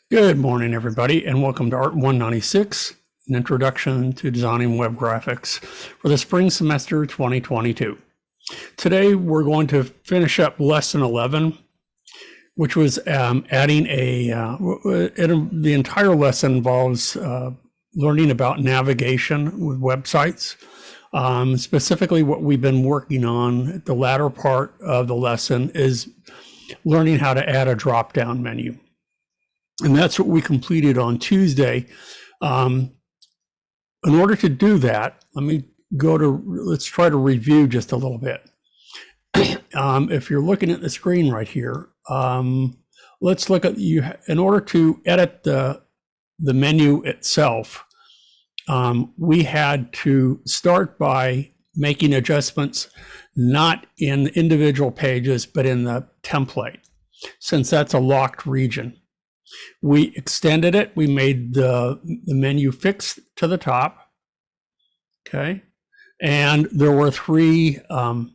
Good morning, everybody, and welcome to Art 196, an introduction to designing web graphics for the spring semester 2022. Today, we're going to finish up lesson 11, which was adding the entire lesson involves learning about navigation with websites. Specifically, what we've been working on at the latter part of the lesson is learning how to add a drop-down menu. And that's what we completed on Tuesday. In order to do that, let's try to review just a little bit. If you're looking at the screen right here, let's look at in order to edit the menu itself, we had to start by making adjustments not in individual pages, but in the template, since that's a locked region. We extended it. We made the menu fixed to the top. Okay. And there were three. And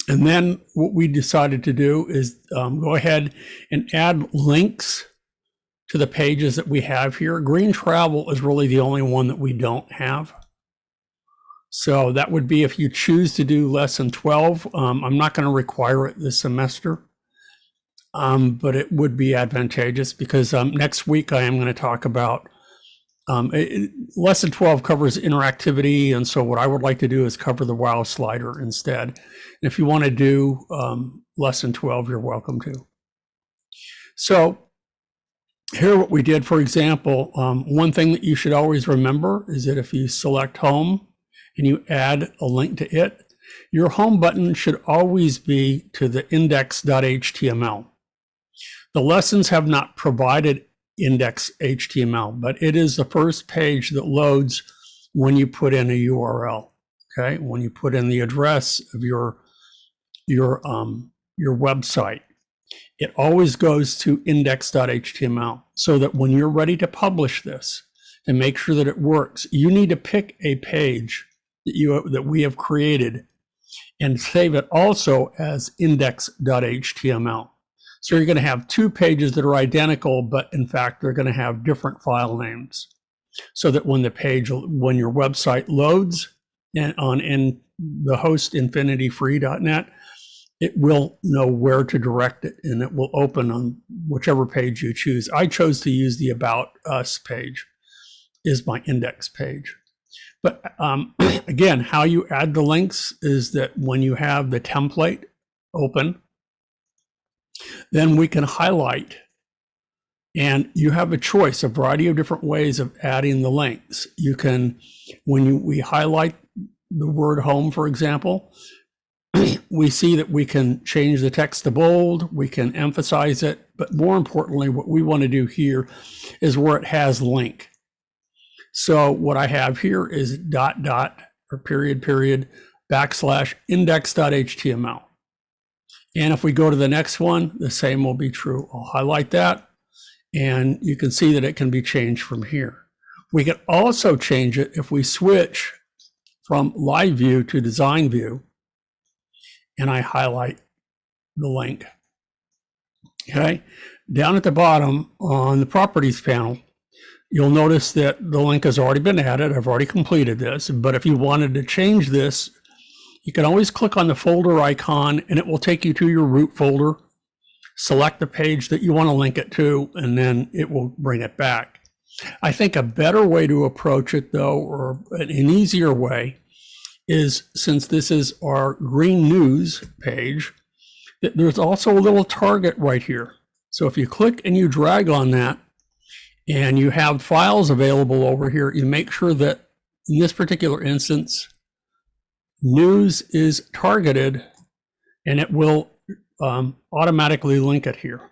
then what we decided to do is go ahead and add links to the pages that we have here. Green travel is really the only one that we don't have. So that would be if you choose to do lesson 12. I'm not going to require it this semester. But it would be advantageous because next week I am going to talk about lesson 12 covers interactivity, and so what I would like to do is cover the wow slider instead. And if you want to do lesson 12, you're welcome to. So here what we did, for example, one thing that you should always remember is that if you select home and you add a link to it, your home button should always be to the index.html. The lessons have not provided index.html, but it is the first page that loads when you put in a URL. Okay, when you put in the address of your website, it always goes to index.html, so that when you're ready to publish this and make sure that it works, you need to pick a page that we have created and save it also as index.html. So you're going to have two pages that are identical, but in fact, they're going to have different file names, so that when your website loads in the host infinityfree.net, it will know where to direct it, and it will open on whichever page you choose. I chose to use the About Us page is my index page. But again, how you add the links is that when you have the template open, then we can highlight, and you have a choice, a variety of different ways of adding the links. You can, we highlight the word home, for example, we see that we can change the text to bold, we can emphasize it, but more importantly, what we want to do here is where it has link. So what I have here is ... or period, backslash index.html. And if we go to the next one, the same will be true. I'll highlight that, and you can see that it can be changed from here. We can also change it if we switch from live view to design view, and I highlight the link. Okay, down at the bottom on the properties panel, you'll notice that the link has already been added. I've already completed this, but if you wanted to change this, you can always click on the folder icon and it will take you to your root folder. Select the page that you want to link it to, and then it will bring it back. I think a better way to approach it, though, or an easier way, is since this is our green news page, there's also a little target right here. So if you click and you drag on that, and you have files available over here, you make sure that in this particular instance, news is targeted, and it will automatically link it here.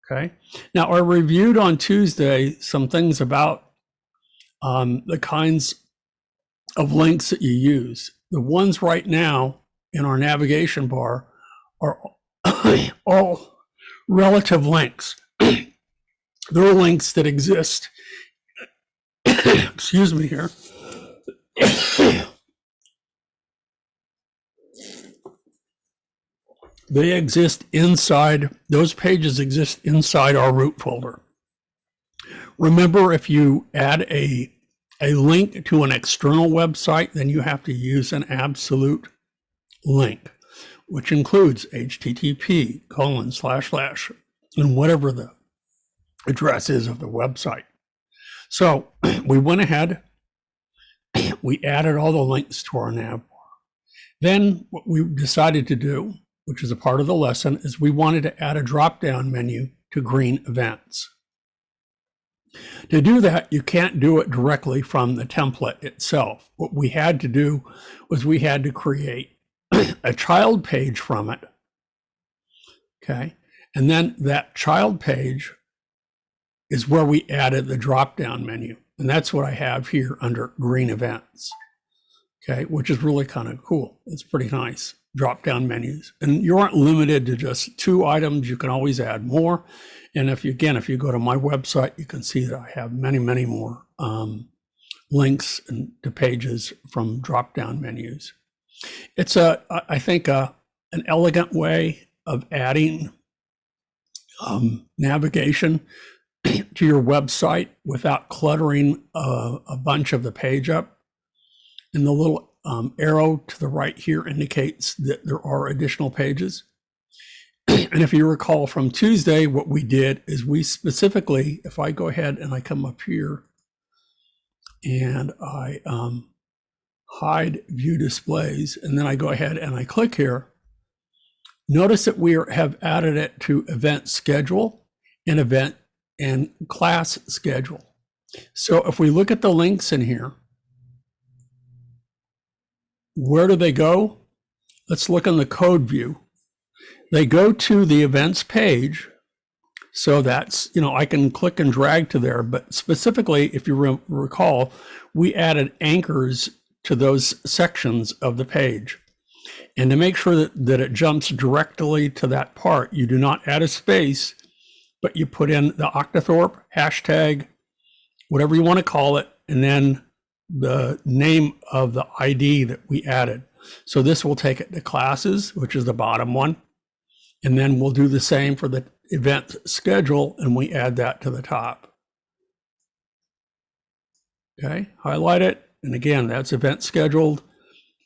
Okay. Now, I reviewed on Tuesday some things about the kinds of links that you use. The ones right now in our navigation bar are all relative links. There are links that exist, excuse me here. They exist inside, those pages exist inside our root folder. Remember, if you add a link to an external website, then you have to use an absolute link, which includes http:// and whatever the address is of the website. So we went ahead, we added all the links to our nav bar. Then what we decided to do, which is a part of the lesson, is we wanted to add a drop-down menu to green events. To do that, you can't do it directly from the template itself. What we had to do was we had to create a child page from it. Okay. And then that child page is where we added the drop-down menu. And that's what I have here under green events. Okay. Which is really kind of cool. It's pretty nice. Drop-down menus. And you aren't limited to just 2 items. You can always add more. And if you go to my website, you can see that I have many more links to pages from drop-down menus. It's I think an elegant way of adding navigation to your website without cluttering a bunch of the page up. And the little arrow to the right here indicates that there are additional pages. And if you recall from Tuesday, what we did is we specifically, if I go ahead and I come up here and I hide view displays, and then I go ahead and I click here, notice that we have added it to event schedule and event and class schedule. So if we look at the links in here, where do they go? Let's look in the code view. They go to the events page. So that's, I can click and drag to there, but specifically, if you recall, we added anchors to those sections of the page. And to make sure that it jumps directly to that part, you do not add a space, but you put in the Octothorpe hashtag, whatever you want to call it, and then the name of the ID that we added. So this will take it to classes, which is the bottom one. And then we'll do the same for the event schedule, and we add that to the top. Okay, highlight it. And again, that's event scheduled.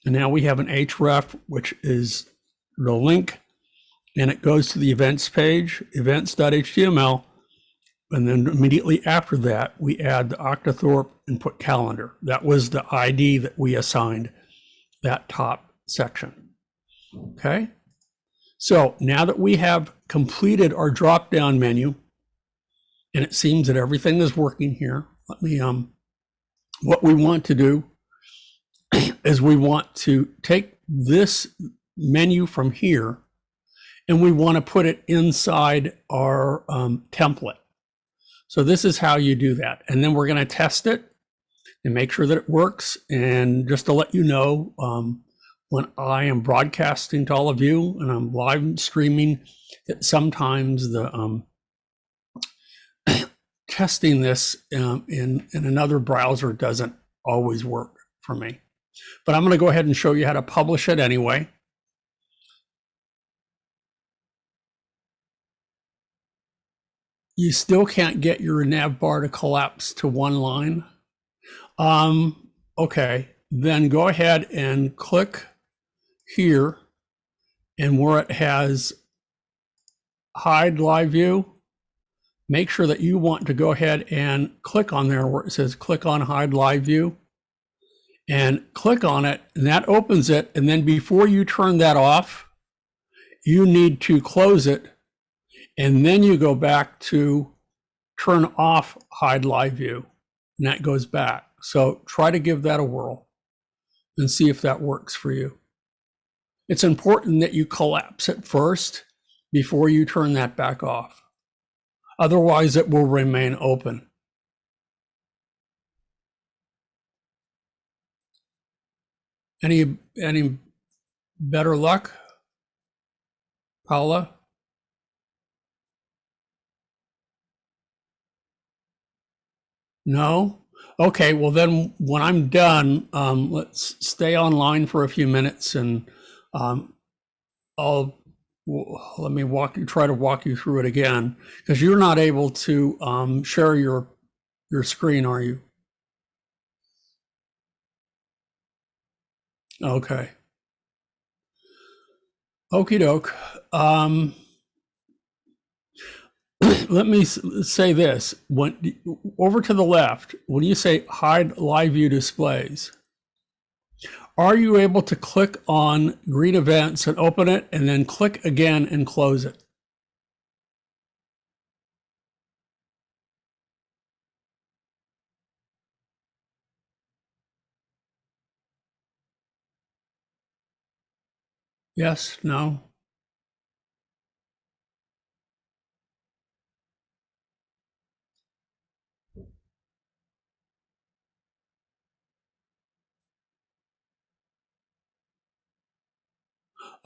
And now we have an href, which is the link, and it goes to the events page, events.html. And then immediately after that, we add the Octothorpe and put calendar. That was the ID that we assigned that top section. Okay. So now that we have completed our drop-down menu, and it seems that everything is working here, let me, what we want to do is we want to take this menu from here, and we want to put it inside our template. So this is how you do that. And then we're going to test it and make sure that it works. And just to let you know, when I am broadcasting to all of you and I'm live streaming, that sometimes the testing this in another browser doesn't always work for me. But I'm going to go ahead and show you how to publish it anyway. You still can't get your nav bar to collapse to one line. Okay, then go ahead and click here, and where it has hide live view, make sure that you want to go ahead and click on there where it says click on hide live view, and click on it, and that opens it. And then before you turn that off, you need to close it, and then you go back to turn off hide live view, and that goes back. So try to give that a whirl and see if that works for you. It's important that you collapse it first before you turn that back off. Otherwise, it will remain open. Any better luck, Paula? No? Okay, well then when I'm done, let's stay online for a few minutes, and let me try to walk you through it again, because you're not able to share your your screen, are you? Okay. Okie doke. Let me say this. When over to the left, when you say hide live view displays, are you able to click on green events and open it and then click again and close it? Yes, no?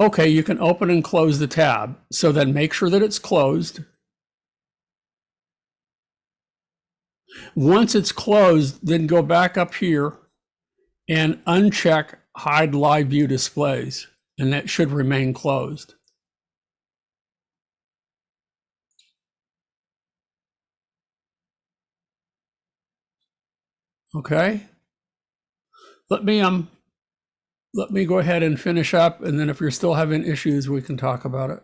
Okay, you can open and close the tab. So then make sure that it's closed. Once it's closed, then go back up here and uncheck hide live view displays, and that should remain closed. Okay. Let me go ahead and finish up, and then if you're still having issues, we can talk about it.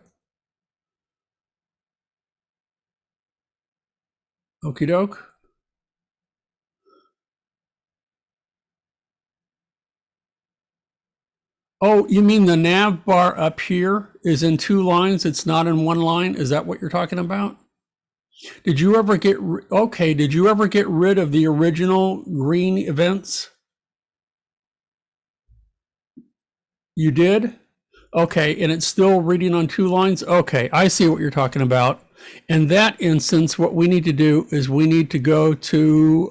Okie doke. Oh, you mean the nav bar up here is in 2 lines? It's not in 1 line? Is that what you're talking about? Did you ever get rid of the original green events? You did? Okay, and it's still reading on 2 lines? Okay, I see what you're talking about. In that instance, what we need to do is we need to go to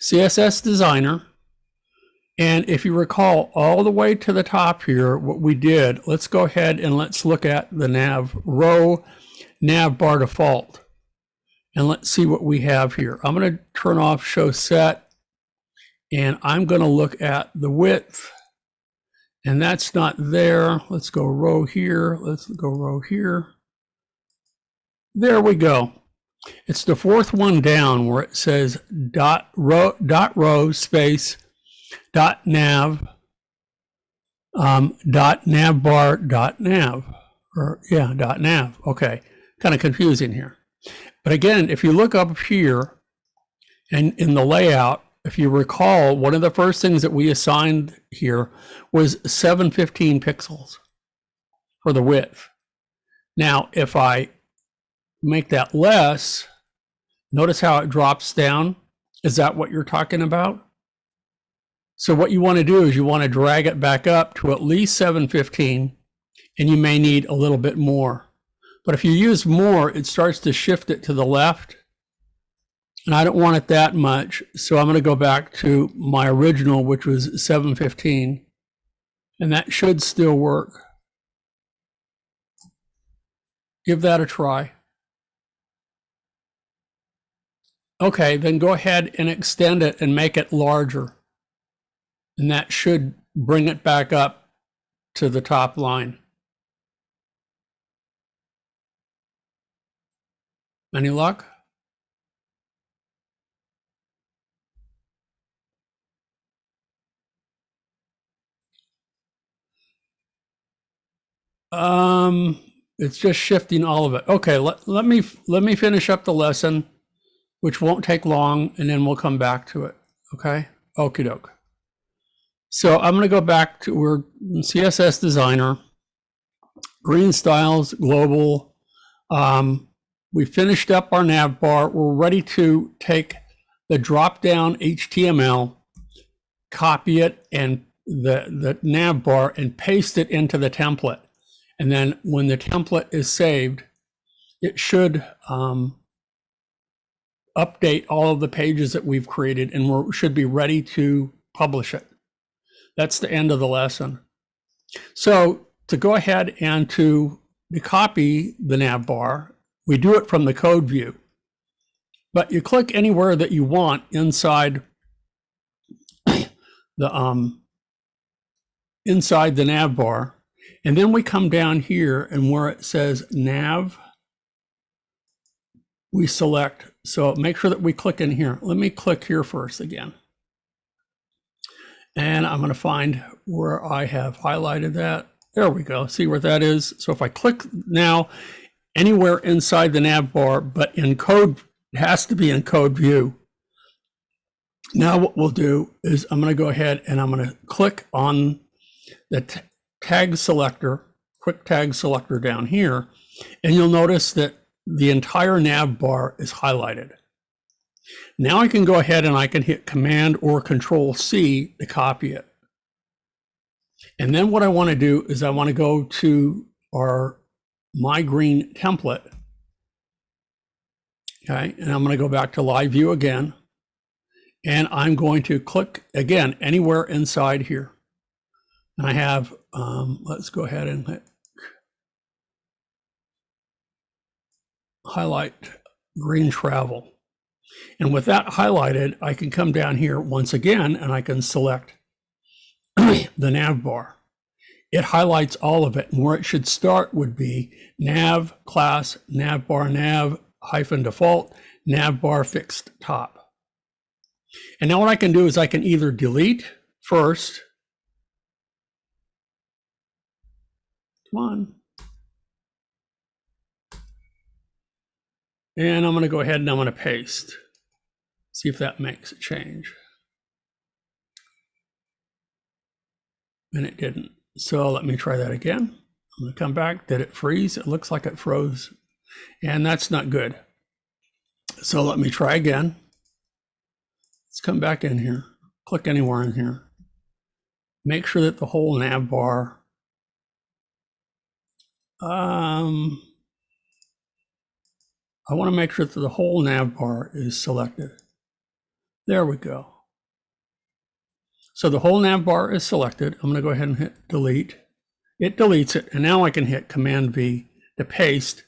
CSS Designer. And if you recall all the way to the top here, what we did, let's go ahead and let's look at the nav bar default. And let's see what we have here. I'm going to turn off show set, and I'm going to look at the width, and that's not there. Let's go row here. Let's go row here. There we go. It's the 4th one down where it says dot row space dot nav bar dot nav, or yeah, dot nav. Okay, kind of confusing here. But again, if you look up here and in the layout, if you recall, one of the first things that we assigned here was 715 pixels for the width. Now, if I make that less, notice how it drops down. Is that what you're talking about? So what you want to do is you want to drag it back up to at least 715, and you may need a little bit more. But if you use more, it starts to shift it to the left, and I don't want it that much. So I'm going to go back to my original, which was 715, and that should still work. Give that a try. Okay, then go ahead and extend it and make it larger. And that should bring it back up to the top line. Any luck? It's just shifting all of it. Okay, let me finish up the lesson, which won't take long, and then we'll come back to it. Okay, okie doke. So I'm going to go back to, we're in CSS Designer, green styles, global. We finished up our nav bar. We're ready to take the drop-down HTML, copy it, and the nav bar, and paste it into the template. And then when the template is saved, it should update all of the pages that we've created, and we should be ready to publish it. That's the end of the lesson. So to go ahead and to copy the nav bar, we do it from the code view. But you click anywhere that you want inside the nav bar, and then we come down here, and where it says nav we select, so make sure that we click in here. Let me click here first again. And I'm going to find where I have highlighted that. There we go. See where that is? So if I click now, anywhere inside the nav bar, but in code, it has to be in code view. Now what we'll do is I'm going to go ahead and I'm going to click on the tag selector, quick tag selector down here, and you'll notice that the entire nav bar is highlighted. Now I can go ahead and I can hit Command or Control C to copy it. And then what I want to do is I want to go to our My Green template. Okay, and I'm going to go back to Live View again. And I'm going to click again anywhere inside here. And I have, let's go ahead and hit highlight green travel. And with that highlighted, I can come down here once again and I can select the nav bar. It highlights all of it, and where it should start would be nav class, nav bar nav hyphen default, nav bar fixed top. And now what I can do is I can either delete first. Come on. And I'm going to go ahead and I'm going to paste. See if that makes a change. And it didn't. So let me try that again. I'm going to come back. Did it freeze? It looks like it froze. And that's not good. So let me try again. Let's come back in here. Click anywhere in here. Make sure that the whole nav bar I want to make sure that the whole nav bar is selected. There we go. So the whole nav bar is selected. I'm going to go ahead and hit delete. It deletes it, and now I can hit Command V to paste,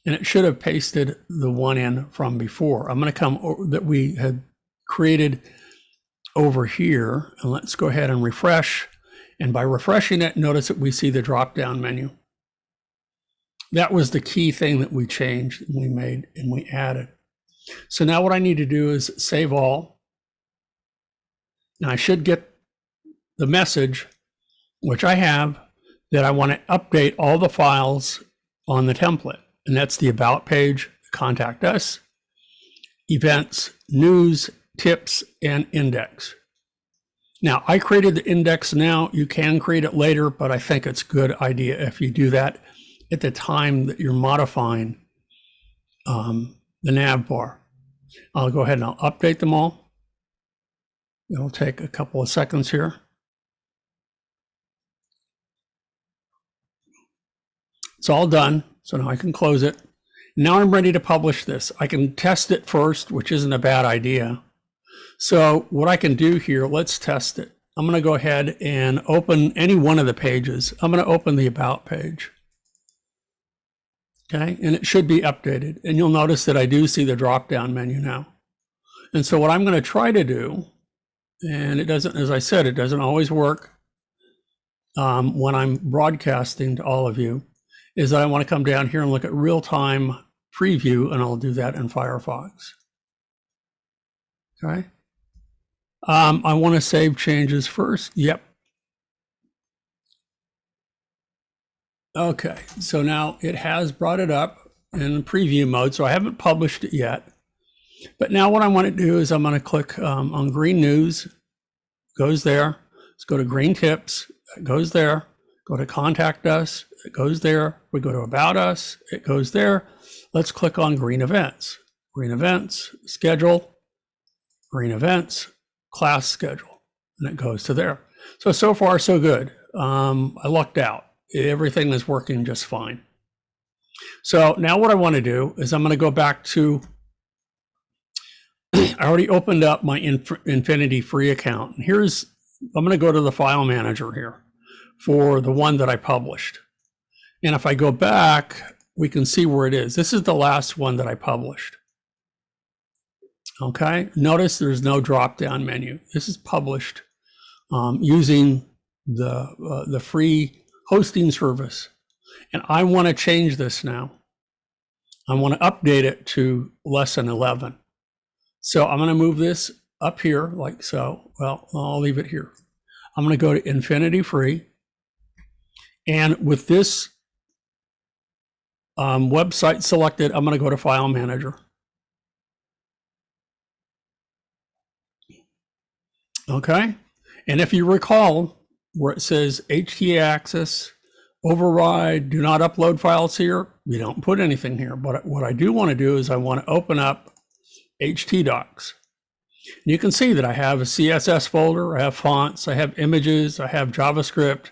and it should have pasted the one in from before. I'm going to come over that we had created over here, and let's go ahead and refresh. And by refreshing it, notice that we see the drop-down menu. That was the key thing that we changed, and we made, and we added. So now what I need to do is save all. And I should get the message, which I have, that I want to update all the files on the template. And that's the About page, Contact Us, Events, News, Tips, and Index. Now, I created the index now. You can create it later, but I think it's a good idea if you do that at the time that you're modifying the nav bar. I'll go ahead and I'll update them all. It'll take a couple of seconds here. It's all done, so now I can close it. Now I'm ready to publish this. I can test it first, which isn't a bad idea. So what I can do here, let's test it. I'm going to go ahead and open any one of the pages. I'm going to open the About page. Okay, and it should be updated. And you'll notice that I do see the drop-down menu now. And so what I'm going to try to do, and it doesn't, as I said, it doesn't always work when I'm broadcasting to all of you, is that I want to come down here and look at real-time preview, and I'll do that in Firefox. Okay. I want to save changes first. Yep. Okay, so now it has brought it up in preview mode, so I haven't published it yet. But now what I want to do is I'm going to click on Green News, goes there. Let's go to Green Tips, it goes there. Go to Contact Us, it goes there. We go to About Us, it goes there. Let's click on Green Events. Green Events, Schedule, Green Events, Class Schedule, and it goes to there. So far, so good. I lucked out. Everything is working just fine. So now what I want to do is I'm going to go back to, I already opened up my Infinity free account. And I'm going to go to the file manager here for the one that I published. And if I go back, we can see where it is. This is the last one that I published. Okay, notice there's no drop-down menu. This is published using the free hosting service. And I want to change this now. I want to update it to lesson 11. So I'm going to move this up here like so. Well, I'll leave it here. I'm going to go to Infinity Free. And with this website selected, I'm going to go to File Manager. Okay. And if you recall where it says Htaccess Override, do not upload files here, we don't put anything here. But what I do want to do is I want to open up htdocs. And you can see that I have a CSS folder, I have fonts, I have images, I have JavaScript.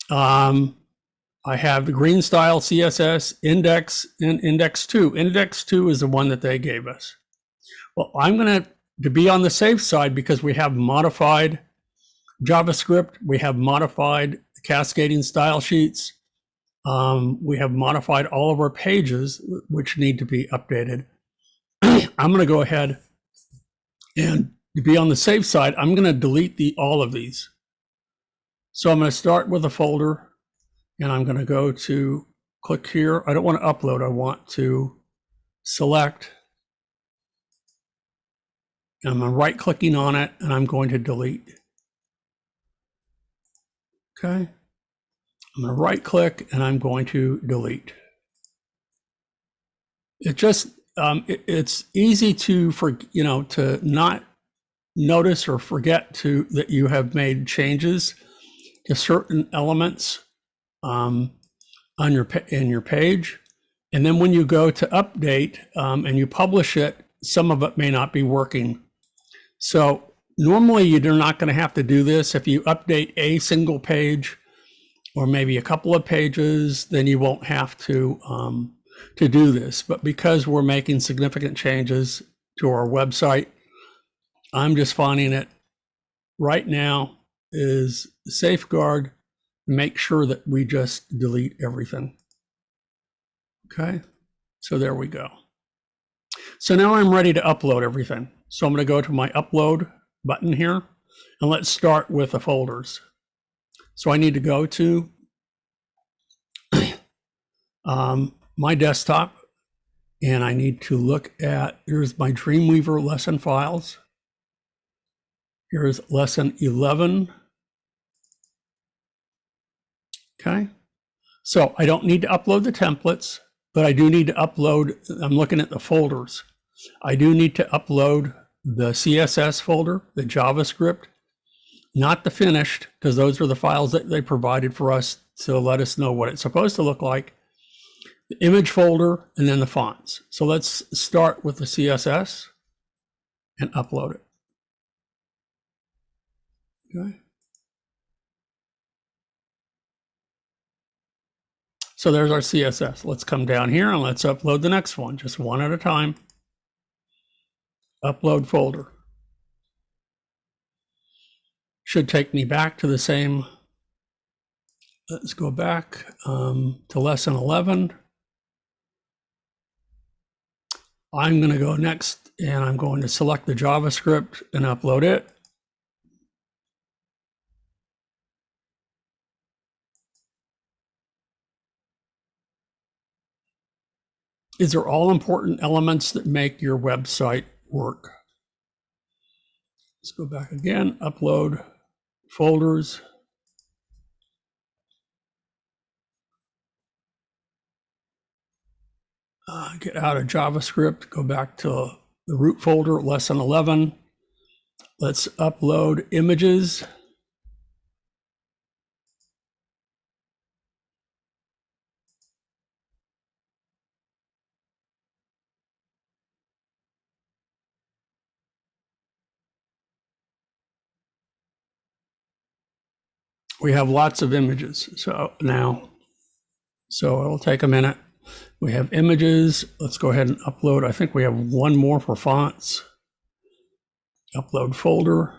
I have the green style CSS, index, and index 2. Index 2 is the one that they gave us. Well, I'm going to be on the safe side because we have modified JavaScript, we have modified cascading style sheets, we have modified all of our pages, which need to be updated. I'm going to go ahead and to be on the safe side, I'm going to delete all of these. So I'm going to start with a folder, and I'm going to go to click here. I don't want to upload. I want to select. And I'm right clicking on it, and I'm going to delete. Okay. I'm going to right click, and I'm going to delete. It just it's easy to to not notice or forget that you have made changes to certain elements on in your page, and then when you go to update and you publish it, some of it may not be working. So normally you're not going to have to do this. If you update a single page or maybe a couple of pages, then you won't have to do this. But because we're making significant changes to our website, I'm just finding it right now is safeguard. Make sure that we just delete everything. Okay, so there we go. So now I'm ready to upload everything. So I'm going to go to my upload button here, and let's start with the folders. So I need to go to my desktop, and I need to look at, here's my Dreamweaver lesson files. Here's lesson 11. Okay. So I don't need to upload the templates, but I do need to upload, I'm looking at the folders. I do need to upload the CSS folder, the JavaScript, not the finished, because those are the files that they provided for us to let us know what it's supposed to look like, the image folder, and then the fonts. So let's start with the CSS and upload it. Okay. So there's our CSS. Let's come down here and let's upload the next one, just one at a time. Upload folder. Should take me back to the same. Let's go back to lesson 11. I'm going to go next, and I'm going to select the JavaScript and upload it. These are all important elements that make your website work. Let's go back again, upload folders. Get out of JavaScript, go back to the root folder, lesson 11. Let's upload images. We have lots of images. So it'll take a minute. We have images. Let's go ahead and upload. I think we have one more for fonts. Upload folder.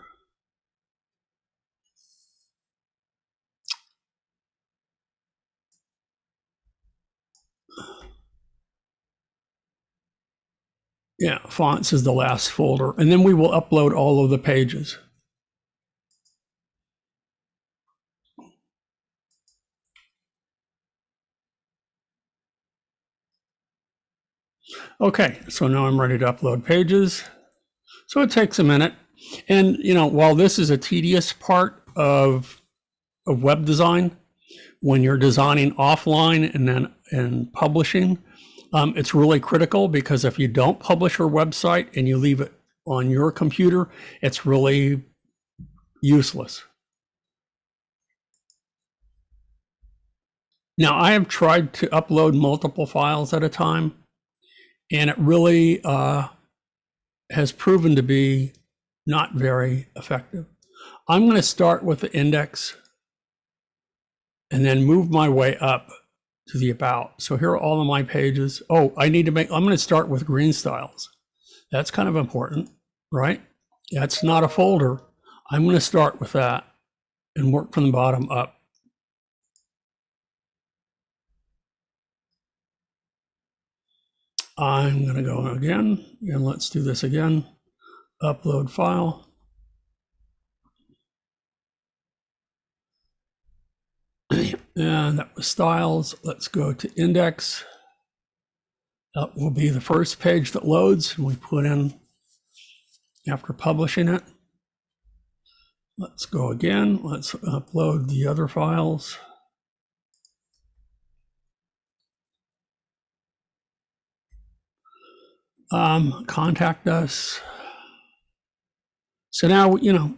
Yeah, fonts is the last folder. And then we will upload all of the pages. Okay, so now I'm ready to upload pages. So it takes a minute. And, you know, while this is a tedious part of web design, when you're designing offline and publishing, it's really critical, because if you don't publish your website and you leave it on your computer, it's really useless. Now, I have tried to upload multiple files at a time, and it really has proven to be not very effective. I'm going to start with the index and then move my way up to the about. So here are all of my pages. Oh, I'm going to start with green styles. That's kind of important, right? That's not a folder. I'm going to start with that and work from the bottom up. I'm going to go again, and let's do this again. Upload file. And that was styles. Let's go to index. That will be the first page that loads. We put in after publishing it. Let's go again. Let's upload the other files. Contact us. So now, you know,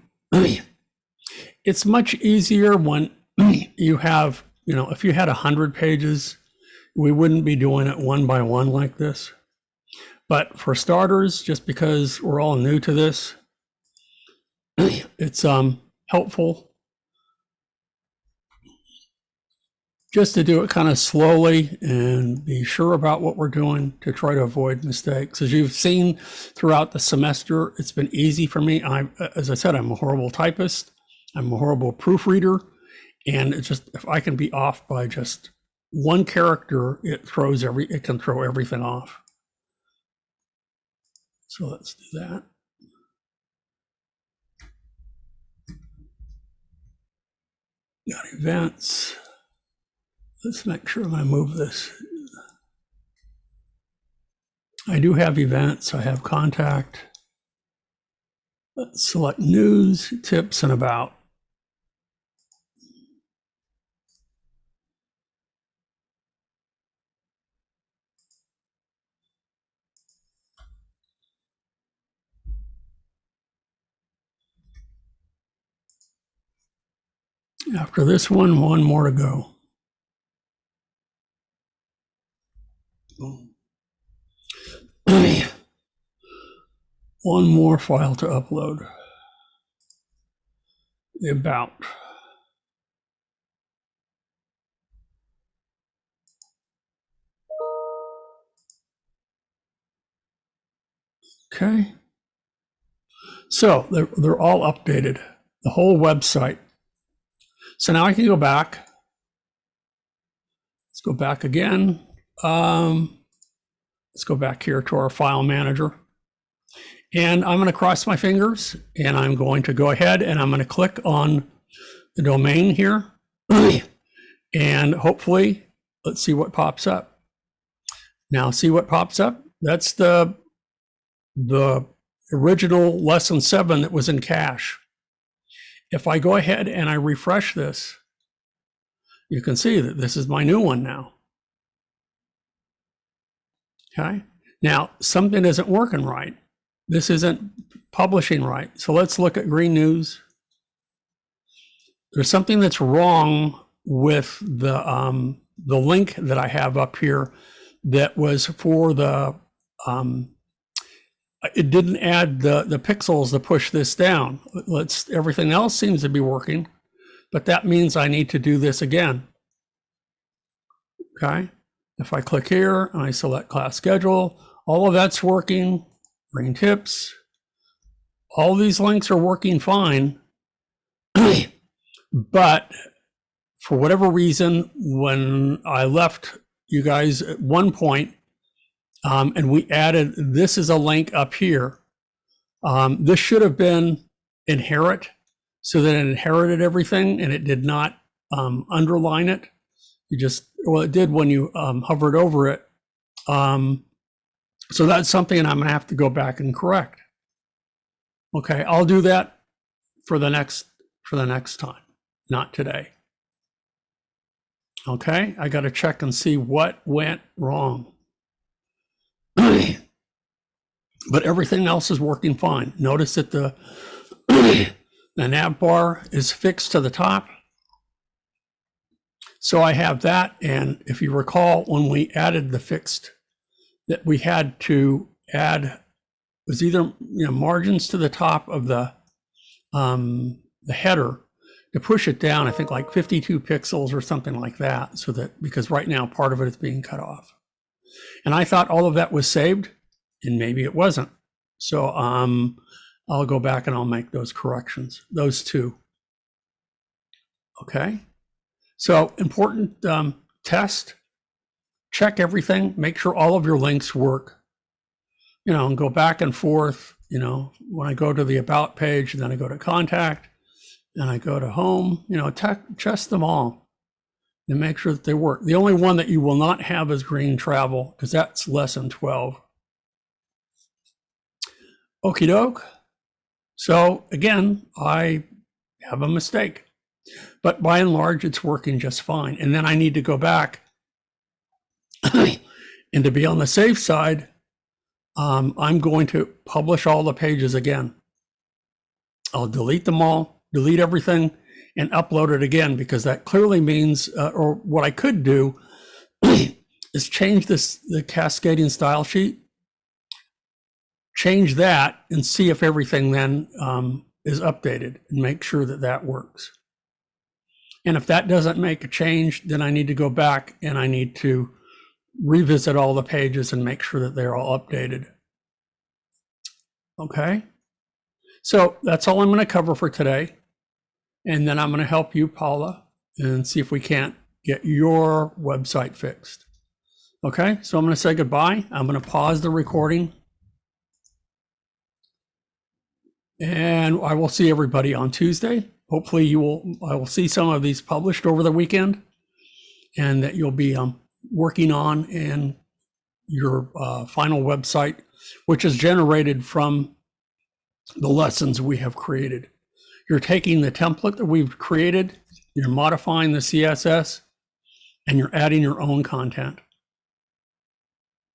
it's much easier when you have, you know, if you had 100 pages, we wouldn't be doing it one by one like this. But for starters, just because we're all new to this, it's helpful just to do it kind of slowly and be sure about what we're doing to try to avoid mistakes. As you've seen throughout the semester, it's been easy for me. As I said, I'm a horrible typist. I'm a horrible proofreader. And it's just, if I can be off by just one character, it can throw everything off. So let's do that. Got events. Let's make sure I move this. I do have events. I have contact. Let's select news, tips, and about. After this one more to go. One more file to upload. The about. Okay. So they're all updated, the whole website. So now I can go back. Let's go back again. Let's go back here to our file manager. And I'm going to cross my fingers, and I'm going to go ahead and I'm going to click on the domain here. And hopefully, let's see what pops up. Now, see what pops up? That's the original lesson 7 that was in cache. If I go ahead and I refresh this, you can see that this is my new one now. Okay. Now, something isn't working right. This isn't publishing right. So let's look at green news. There's something that's wrong with the link that I have up here that was for the, it didn't add the pixels to push this down. Everything else seems to be working, but that means I need to do this again. Okay. If I click here and I select class schedule, all of that's working. Green tips. All these links are working fine. But for whatever reason, when I left you guys at one point, and we added, this is a link up here. This should have been inherit, so that it inherited everything and it did not underline it. You just, well, it did when you hovered over it. So that's something I'm going to have to go back and correct. Okay, I'll do that for the next time, not today. Okay, I got to check and see what went wrong. But everything else is working fine. Notice that the nav bar is fixed to the top. So I have that, and if you recall, when we added the fixed, that we had to add was either margins to the top of the header to push it down, I think like 52 pixels or something like that, so that, because right now part of it is being cut off. And I thought all of that was saved, and maybe it wasn't. So I'll go back and I'll make those corrections, those two. Okay. So important test, check everything, make sure all of your links work, and go back and forth. When I go to the about page, and then I go to contact, and I go to home, test them all and make sure that they work. The only one that you will not have is green travel, because that's lesson 12. Okie doke. So again, I have a mistake, but by and large, it's working just fine. And then I need to go back and to be on the safe side, I'm going to publish all the pages again. I'll delete them all, delete everything, and upload it again, because that clearly means, or what I could do is change the cascading style sheet, change that, and see if everything then is updated, and make sure that that works. And if that doesn't make a change, then I need to go back and I need to revisit all the pages and make sure that they're all updated. Okay, so that's all I'm going to cover for today. And then I'm going to help you, Paula, and see if we can't get your website fixed. Okay, so I'm going to say goodbye. I'm going to pause the recording. And I will see everybody on Tuesday. Hopefully I will see some of these published over the weekend, and that you'll be working on in your final website, which is generated from the lessons we have created. You're taking the template that we've created, you're modifying the CSS, and you're adding your own content.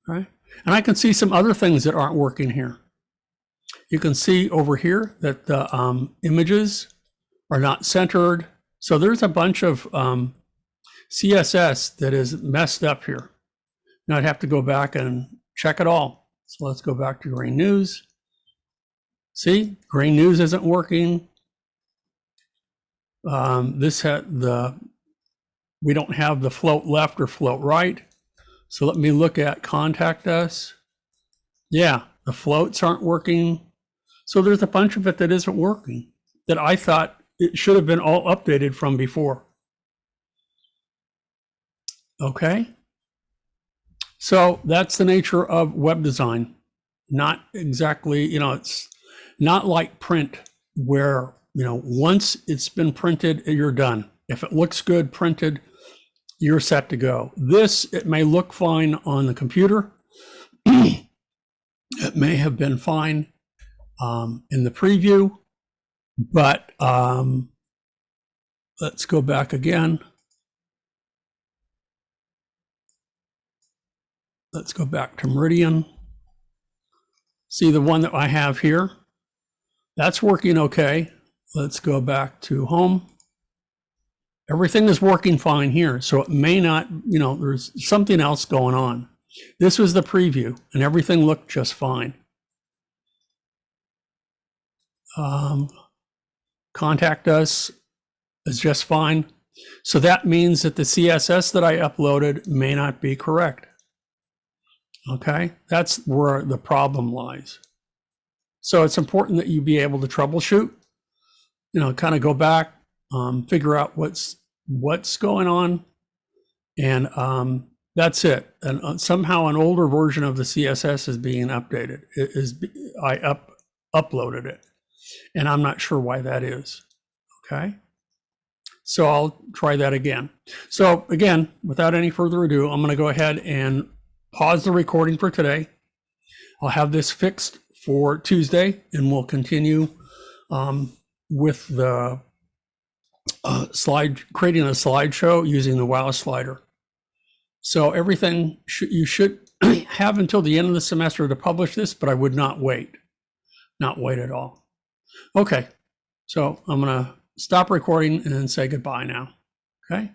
Right? And I can see some other things that aren't working here. You can see over here that the images are not centered. So there's a bunch of CSS that is messed up here. Now I'd have to go back and check it all. So let's go back to Green News. See, Green News isn't working. We don't have the float left or float right. So let me look at Contact Us. Yeah, the floats aren't working. So there's a bunch of it that isn't working, that I thought it should have been all updated from before. Okay. So that's the nature of web design. Not exactly, it's not like print where, once it's been printed, you're done. If it looks good printed, you're set to go. This, it may look fine on the computer. It may have been fine in the preview, but let's go back again. Let's go back to Meridian. See the one that I have here? That's working okay. Let's go back to home. Everything is working fine here. So it may not, there's something else going on. This was the preview and everything looked just fine. Contact Us is just fine. So that means that the CSS that I uploaded may not be correct. Okay, that's where the problem lies. So it's important that you be able to troubleshoot, kind of go back, figure out what's going on, and that's it. And somehow an older version of the CSS is being updated. I uploaded it, and I'm not sure why that is. Okay, so I'll try that again. So again, without any further ado, I'm going to go ahead and pause the recording for today. I'll have this fixed for Tuesday, and we'll continue with the creating a slideshow using the WOW slider. So everything you should have until the end of the semester to publish this, but I would not wait at all. Okay, so I'm going to stop recording and say goodbye now. Okay.